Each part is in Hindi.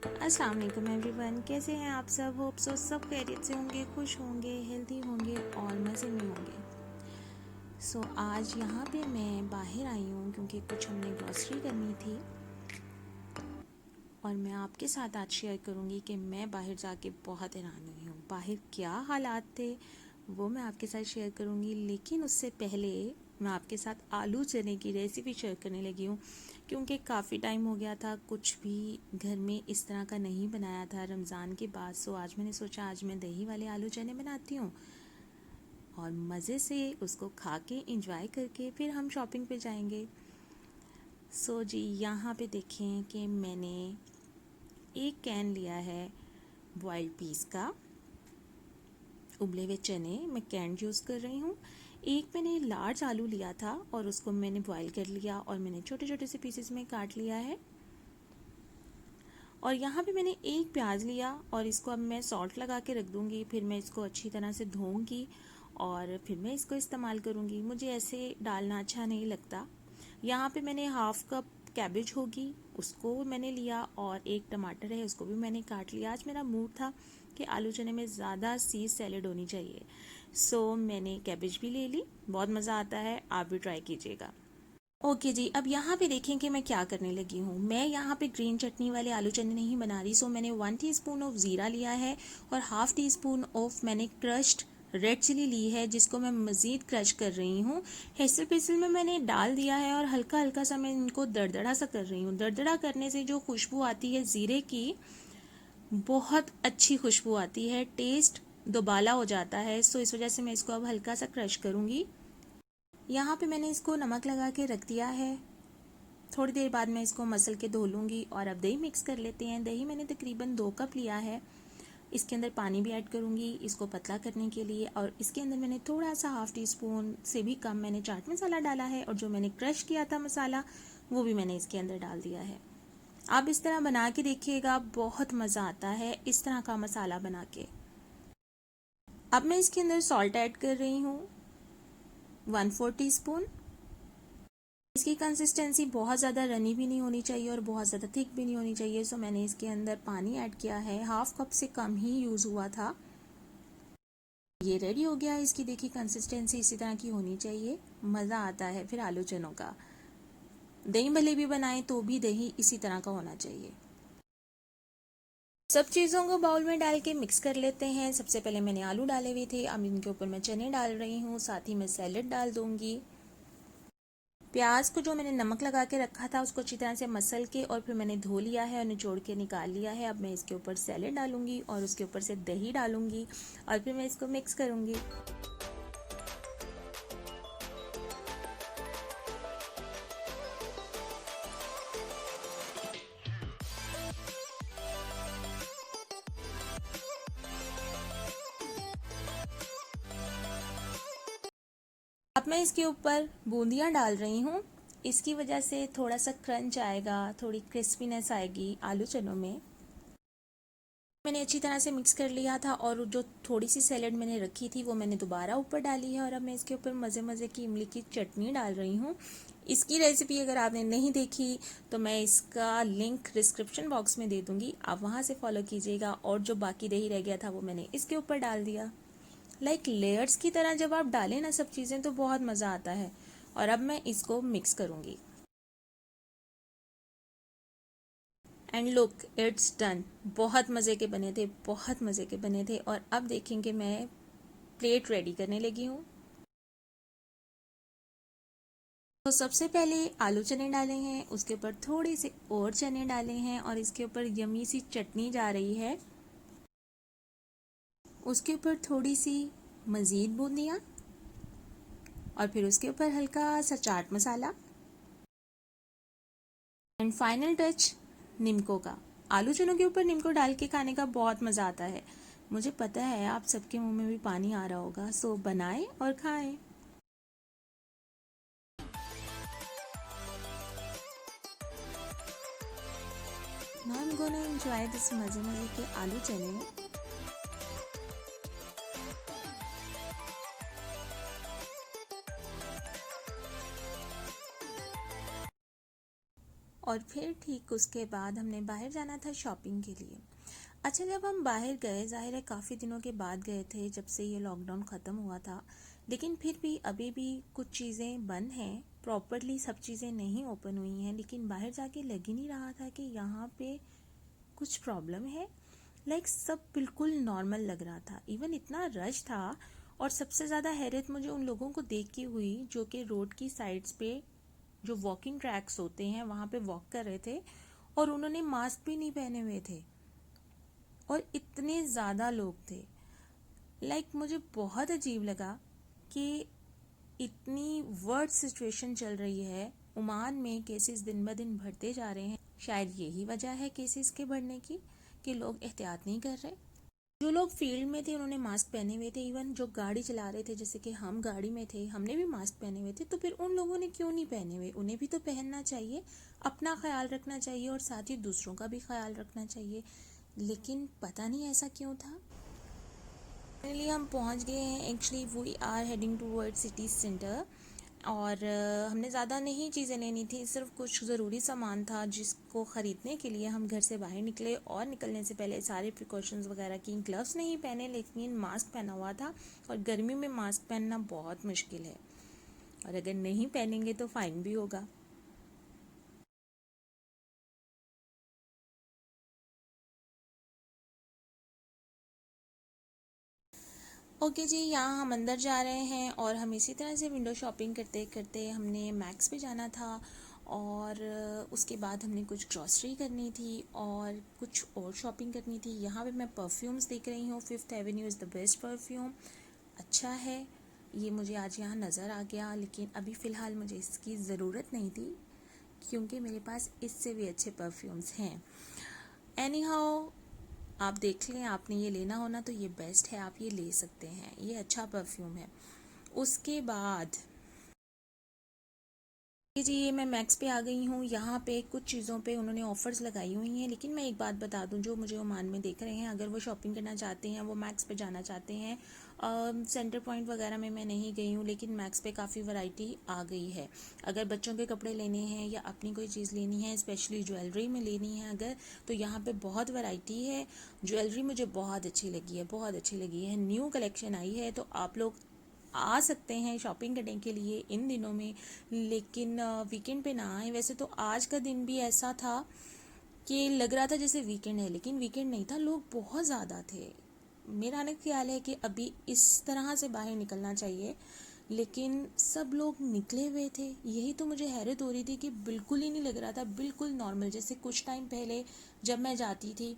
अस्सलाम वालेकुम एवरीवन, कैसे हैं आप सब। होप सब खैरियत से होंगे, खुश होंगे, हेल्दी होंगे और मज़े में होंगे। आज यहाँ पे मैं बाहर आई हूँ क्योंकि कुछ हमने ग्रॉसरी करनी थी और मैं आपके साथ आज शेयर करूँगी कि मैं बाहर जाके बहुत हैरान हुई हूँ। बाहर क्या हालात थे वो मैं आपके साथ शेयर करूँगी, लेकिन उससे पहले मैं आपके साथ आलू चने की रेसिपी शेयर करने लगी हूँ क्योंकि काफ़ी टाइम हो गया था कुछ भी घर में इस तरह का नहीं बनाया था रमज़ान के बाद। आज मैंने सोचा आज मैं दही वाले आलू चने बनाती हूँ और मज़े से उसको खा के इंजॉय करके फिर हम शॉपिंग पे जाएंगे। जी यहाँ पे देखें कि मैंने एक कैन लिया है बॉइल्ड पीस का, उबले हुए चने मैं कैन यूज़ कर रही हूँ। एक मैंने लार्ज आलू लिया था और उसको मैंने बॉईल कर लिया और मैंने छोटे छोटे से पीसेस में काट लिया है। और यहाँ पे मैंने एक प्याज लिया और इसको अब मैं सॉल्ट लगा के रख दूँगी, फिर मैं इसको अच्छी तरह से धोऊँगी और फिर मैं इसको इस्तेमाल करूँगी। मुझे ऐसे डालना अच्छा नहीं लगता। यहाँ पे मैंने हाफ कप कैबेज होगी उसको मैंने लिया और एक टमाटर है उसको भी मैंने काट लिया। आज मेरा मूड था कि आलू चने में ज़्यादा सीज सैलेड होनी चाहिए, मैंने कैबेज भी ले ली। बहुत मज़ा आता है, आप भी ट्राई कीजिएगा। ओके जी, अब यहाँ पे देखें कि मैं क्या करने लगी हूँ। मैं यहाँ पे ग्रीन चटनी वाले आलू चने नहीं बना रही, मैंने 1 टीस्पून ऑफ ज़ीरा लिया है और हाफ टी स्पून ऑफ मैंने क्रश्ड रेड चिली ली है जिसको मैं मज़ीद क्रश कर रही हूँ। हेसल पेसल में मैंने डाल दिया है और हल्का हल्का सा मैं इनको दरदरा सा कर रही हूँ। दरदरा करने से जो खुशबू आती है ज़ीरे की, बहुत अच्छी खुशबू आती है, टेस्ट दोबाला हो जाता है। इस वजह से मैं इसको अब हल्का सा क्रश करूँगी। यहाँ पे मैंने इसको नमक लगा के रख दिया है। थोड़ी देर बाद मैं इसको मसल के धो लूँगी। और अब दही मिक्स कर लेते हैं। दही मैंने तकरीबन 2 कप लिया है। इसके अंदर पानी भी ऐड करूँगी इसको पतला करने के लिए। और इसके अंदर मैंने थोड़ा सा हाफ टी स्पून से भी कम मैंने चाट मसाला डाला है और जो मैंने क्रश किया था मसाला वो भी मैंने इसके अंदर डाल दिया है। आप इस तरह बना के देखिएगा, बहुत मज़ा आता है इस तरह का मसाला बना के। अब मैं इसके अंदर सॉल्ट ऐड कर रही हूँ 1/4 टीस्पून। इसकी कंसिस्टेंसी बहुत ज़्यादा रनी भी नहीं होनी चाहिए और बहुत ज़्यादा थिक भी नहीं होनी चाहिए। मैंने इसके अंदर पानी ऐड किया है, हाफ कप से कम ही यूज़ हुआ था। ये रेडी हो गया। इसकी देखिए कंसिस्टेंसी इसी तरह की होनी चाहिए। मज़ा आता है फिर आलू चनों का। दही भले भी बनाएं तो भी दही इसी तरह का होना चाहिए। सब चीज़ों को बाउल में डाल के मिक्स कर लेते हैं। सबसे पहले मैंने आलू डाले हुए थे, अब इनके ऊपर मैं चने डाल रही हूँ, साथ ही मैं सैलेड डाल दूँगी। प्याज को जो मैंने नमक लगा के रखा था उसको अच्छी तरह से मसल के और फिर मैंने धो लिया है और निचोड़ के निकाल लिया है। अब मैं इसके ऊपर सैलेड डालूंगी और उसके ऊपर से दही डालूंगी और फिर मैं इसको मिक्स करूंगी। अब मैं इसके ऊपर बूंदियाँ डाल रही हूँ। इसकी वजह से थोड़ा सा क्रंच आएगा, थोड़ी क्रिस्पीनेस आएगी आलू चनों में। मैंने अच्छी तरह से मिक्स कर लिया था और जो थोड़ी सी सैलेड मैंने रखी थी वो मैंने दोबारा ऊपर डाली है। और अब मैं इसके ऊपर मज़े मज़े की इमली की चटनी डाल रही हूँ। इसकी रेसिपी अगर आपने नहीं देखी तो मैं इसका लिंक डिस्क्रिप्शन बॉक्स में दे दूँगी, आप वहाँ से फॉलो कीजिएगा। और जो बाकी दही रह गया था वो मैंने इसके ऊपर डाल दिया। लाइक लेयर्स की तरह जब आप डालें ना सब चीज़ें तो बहुत मज़ा आता है। और अब मैं इसको मिक्स करूँगी। And look, it's done. बहुत मज़े के बने थे, बहुत मज़े के बने थे। और अब देखेंगे मैं प्लेट रेडी करने लगी हूँ। सबसे पहले आलू चने डाले हैं, उसके ऊपर थोड़े से और चने डाले हैं और इसके ऊपर यमी सी चटनी जा रही है। उसके ऊपर थोड़ी सी मज़ीद बूंदियाँ और फिर उसके ऊपर हल्का सा chaat masala and final touch nimko का। आलू चनों के ऊपर निम्को डाल के खाने का बहुत मज़ा आता है। मुझे पता है आप सबके मुंह में भी पानी आ रहा होगा। बनाएं और खाएं। Now I'm gonna enjoy this मज़े मज़े के आलू चने। और फिर ठीक उसके बाद हमने बाहर जाना था शॉपिंग के लिए। अच्छा, जब हम बाहर गए, जाहिर है काफ़ी दिनों के बाद गए थे जब से ये लॉकडाउन ख़त्म हुआ था, लेकिन फिर भी अभी भी कुछ चीज़ें बंद हैं, प्रॉपरली सब चीज़ें नहीं ओपन हुई हैं, लेकिन बाहर जाके लग ही नहीं रहा था कि यहाँ पे कुछ प्रॉब्लम है। सब बिल्कुल नॉर्मल लग रहा था, इवन इतना रश था। और सबसे ज़्यादा हैरत मुझे उन लोगों को देख के हुई जो कि रोड की साइड्स पे जो वॉकिंग ट्रैक्स होते हैं वहाँ पे वॉक कर रहे थे, और उन्होंने मास्क भी नहीं पहने हुए थे, और इतने ज़्यादा लोग थे। मुझे बहुत अजीब लगा कि इतनी वर्स्ट सिचुएशन चल रही है। ओमान में केसेस दिन ब दिन बढ़ते जा रहे हैं। शायद यही वजह है केसेस के बढ़ने की, कि लोग एहतियात नहीं कर रहे। जो लोग फील्ड में थे उन्होंने मास्क पहने हुए थे, इवन जो गाड़ी चला रहे थे, जैसे कि हम गाड़ी में थे, हमने भी मास्क पहने हुए थे। तो फिर उन लोगों ने क्यों नहीं पहने हुए? उन्हें भी तो पहनना चाहिए, अपना ख्याल रखना चाहिए और साथ ही दूसरों का भी ख्याल रखना चाहिए। लेकिन पता नहीं ऐसा क्यों था। फाइनली हम पहुंच गए हैं। Actually we are heading toward city centre, और हमने ज़्यादा नहीं चीज़ें लेनी थी, सिर्फ कुछ ज़रूरी सामान था जिसको ख़रीदने के लिए हम घर से बाहर निकले। और निकलने से पहले सारे प्रिकॉशंस वगैरह की, ग्लव्स नहीं पहने लेकिन मास्क पहना हुआ था, और गर्मी में मास्क पहनना बहुत मुश्किल है, और अगर नहीं पहनेंगे तो फ़ाइन भी होगा। ओके जी, यहाँ हम अंदर जा रहे हैं, और हम इसी तरह से विंडो शॉपिंग करते करते हमने मैक्स पे जाना था, और उसके बाद हमने कुछ ग्रॉसरी करनी थी और कुछ और शॉपिंग करनी थी। यहाँ पे मैं परफ्यूम्स देख रही हूँ। Fifth Avenue is the best perfume, अच्छा है, ये मुझे आज यहाँ नज़र आ गया, लेकिन अभी फ़िलहाल मुझे इसकी ज़रूरत नहीं थी क्योंकि मेरे पास इससे भी अच्छे परफ्यूम्स हैं। एनी हाउ, आप देख लें, आपने ये लेना हो ना तो ये बेस्ट है, आप ये ले सकते हैं, ये अच्छा परफ्यूम है। उसके बाद जी, ये मैं मैक्स पे आ गई हूँ। यहाँ पे कुछ चीज़ों पे उन्होंने ऑफ़र्स लगाई हुई हैं, लेकिन मैं एक बात बता दूँ, जो मुझे ओमान में देख रहे हैं, अगर वो शॉपिंग करना चाहते हैं, वो मैक्स पे जाना चाहते हैं। सेंटर पॉइंट वगैरह में मैं नहीं गई हूँ, लेकिन मैक्स पे काफ़ी वैरायटी आ गई है। अगर बच्चों के कपड़े लेने हैं या अपनी कोई चीज़ लेनी है, स्पेशली ज्वेलरी में लेनी है अगर, तो यहाँ पे बहुत वैरायटी है। ज्वेलरी मुझे बहुत अच्छी लगी है, बहुत अच्छी लगी है। न्यू कलेक्शन आई है, तो आप लोग आ सकते हैं शॉपिंग करने के लिए इन दिनों में, लेकिन वीकेंड पे ना आए। वैसे तो आज का दिन भी ऐसा था कि लग रहा था जैसे वीकेंड है, लेकिन वीकेंड नहीं था, लोग बहुत ज़्यादा थे। मेरा ना ख्याल है कि अभी इस तरह से बाहर निकलना चाहिए, लेकिन सब लोग निकले हुए थे। यही तो मुझे हैरत हो रही थी कि बिल्कुल ही नहीं लग रहा था, बिल्कुल नॉर्मल, जैसे कुछ टाइम पहले जब मैं जाती थी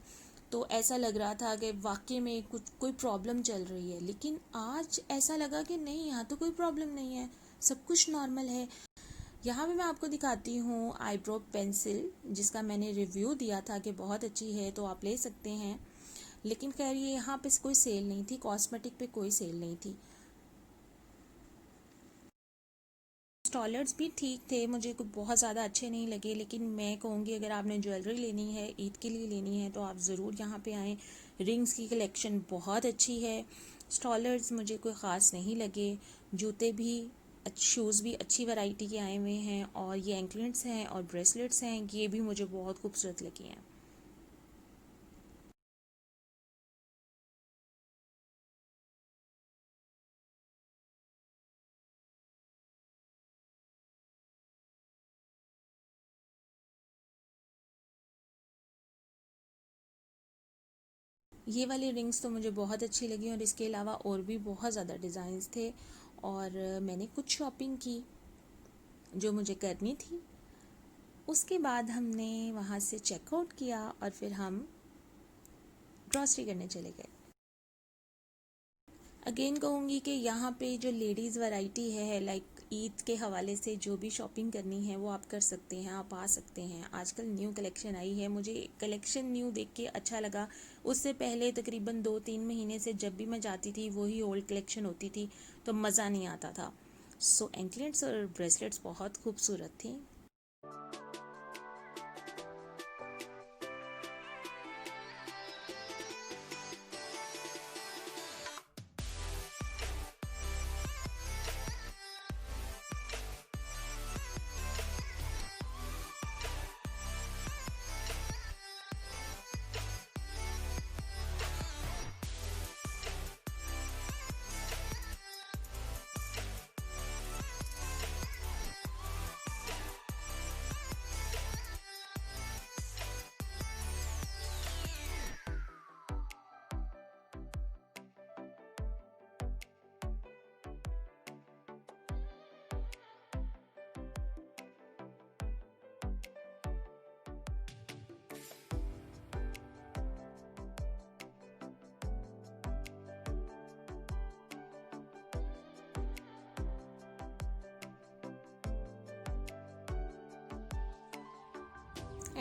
तो ऐसा लग रहा था कि वाकई में कुछ कोई प्रॉब्लम चल रही है। लेकिन आज ऐसा लगा कि नहीं, यहाँ तो कोई प्रॉब्लम नहीं है, सब कुछ नॉर्मल है। यहाँ पे मैं आपको दिखाती हूँ आईब्रो पेंसिल, जिसका मैंने रिव्यू दिया था कि बहुत अच्छी है, तो आप ले सकते हैं। लेकिन खैर ये यहाँ पे कोई सेल नहीं थी, कॉस्मेटिक पे कोई सेल नहीं थी। स्टॉलर्स भी ठीक थे, मुझे कुछ बहुत ज़्यादा अच्छे नहीं लगे, लेकिन मैं कहूँगी अगर आपने ज्वेलरी लेनी है, ईद के लिए लेनी है, तो आप ज़रूर यहाँ पे आएँ। रिंग्स की कलेक्शन बहुत अच्छी है। स्टॉलर्स मुझे कोई ख़ास नहीं लगे। जूते भी, शूज़ भी अच्छी वैरायटी के आए हुए हैं, और ये एंकलेट्स हैं और ब्रेसलेट्स हैं, ये भी मुझे बहुत खूबसूरत लगी हैं। ये वाली रिंग्स तो मुझे बहुत अच्छी लगी, और इसके अलावा और भी बहुत ज़्यादा डिज़ाइंस थे, और मैंने कुछ शॉपिंग की जो मुझे करनी थी। उसके बाद हमने वहाँ से चेकआउट किया और फिर हम ग्रॉसरी करने चले गए। अगेन कहूँगी कि यहाँ पे जो लेडीज़ वैरायटी है, ईद के हवाले से जो भी शॉपिंग करनी है वो आप कर सकते हैं, आप आ सकते हैं। आजकल न्यू कलेक्शन आई है, मुझे कलेक्शन न्यू देख के अच्छा लगा। उससे पहले तकरीबन 2-3 महीने से जब भी मैं जाती थी वही ओल्ड कलेक्शन होती थी, तो मज़ा नहीं आता था। सो एंकलेट्स और ब्रेसलेट्स बहुत खूबसूरत थी।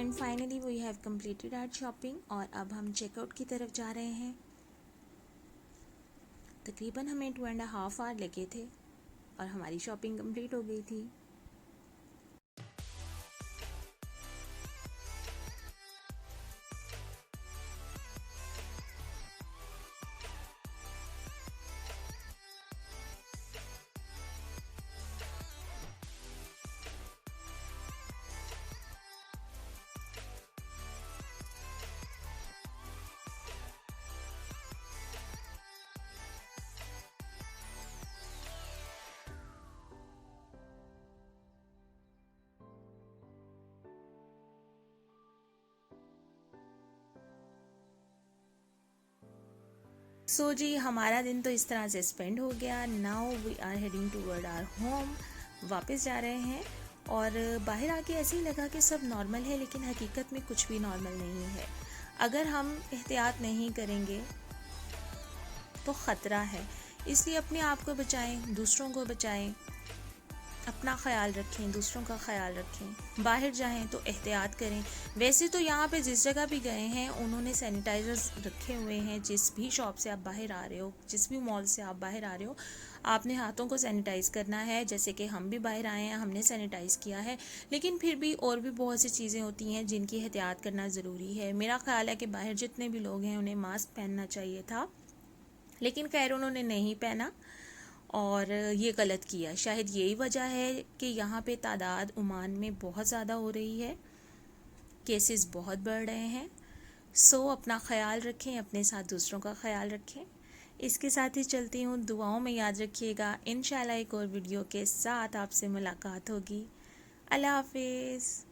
And finally we have completed our shopping और अब हम चेकआउट की तरफ जा रहे हैं। तकरीबन हमें 2.5 आवर लगे थे और हमारी शॉपिंग कंप्लीट हो गई थी। सो जी हमारा दिन तो इस तरह से स्पेंड हो गया। Now we are heading toward our home, वापस जा रहे हैं। और बाहर आके ऐसे ही लगा कि सब नॉर्मल है, लेकिन हकीकत में कुछ भी नॉर्मल नहीं है। अगर हम एहतियात नहीं करेंगे तो ख़तरा है। इसलिए अपने आप को बचाएं, दूसरों को बचाएं, अपना ख्याल रखें, दूसरों का ख्याल रखें। बाहर जाएं तो एहतियात करें। वैसे तो यहाँ पे जिस जगह भी गए हैं उन्होंने सैनिटाइज़र्स रखे हुए हैं। जिस भी शॉप से आप बाहर आ रहे हो, जिस भी मॉल से आप बाहर आ रहे हो, आपने हाथों को सैनिटाइज़ करना है। जैसे कि हम भी बाहर आए हैं, हमने सैनिटाइज़ किया है। लेकिन फिर भी और भी बहुत सी चीज़ें होती हैं जिनकी एहतियात करना ज़रूरी है। मेरा ख्याल है कि बाहर जितने भी लोग हैं उन्हें मास्क पहनना चाहिए था, लेकिन खैर उन्होंने नहीं पहना और ये गलत किया। शायद यही वजह है कि यहाँ पे तादाद ओमान में बहुत ज़्यादा हो रही है, केसेस बहुत बढ़ रहे हैं। सो अपना ख्याल रखें, अपने साथ दूसरों का ख्याल रखें। इसके साथ ही चलती हूँ, दुआओं में याद रखिएगा। इंशाल्लाह एक और वीडियो के साथ आपसे मुलाकात होगी। अल्लाह हाफिज़।